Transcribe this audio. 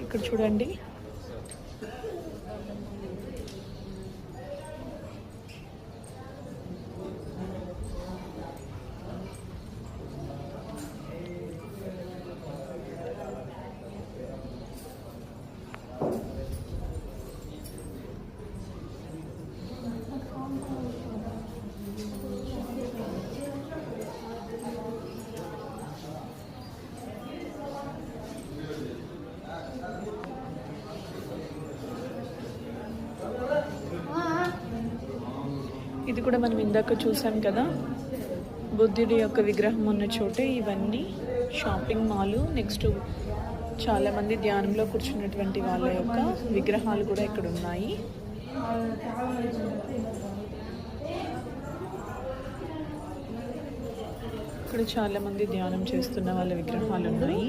ఇక్కడ చూడండి. ఇది కూడా మనం ఇందాక చూసాం కదా, బుద్ధుడి యొక్క విగ్రహం ఉన్న చోటే ఇవన్నీ షాపింగ్ మాల్. నెక్స్ట్ చాలామంది ధ్యానంలో కూర్చున్నటువంటి వాళ్ళ యొక్క విగ్రహాలు కూడా ఇక్కడ ఉన్నాయి. ఇక్కడ చాలామంది ధ్యానం చేస్తున్న వాళ్ళ విగ్రహాలు ఉన్నాయి.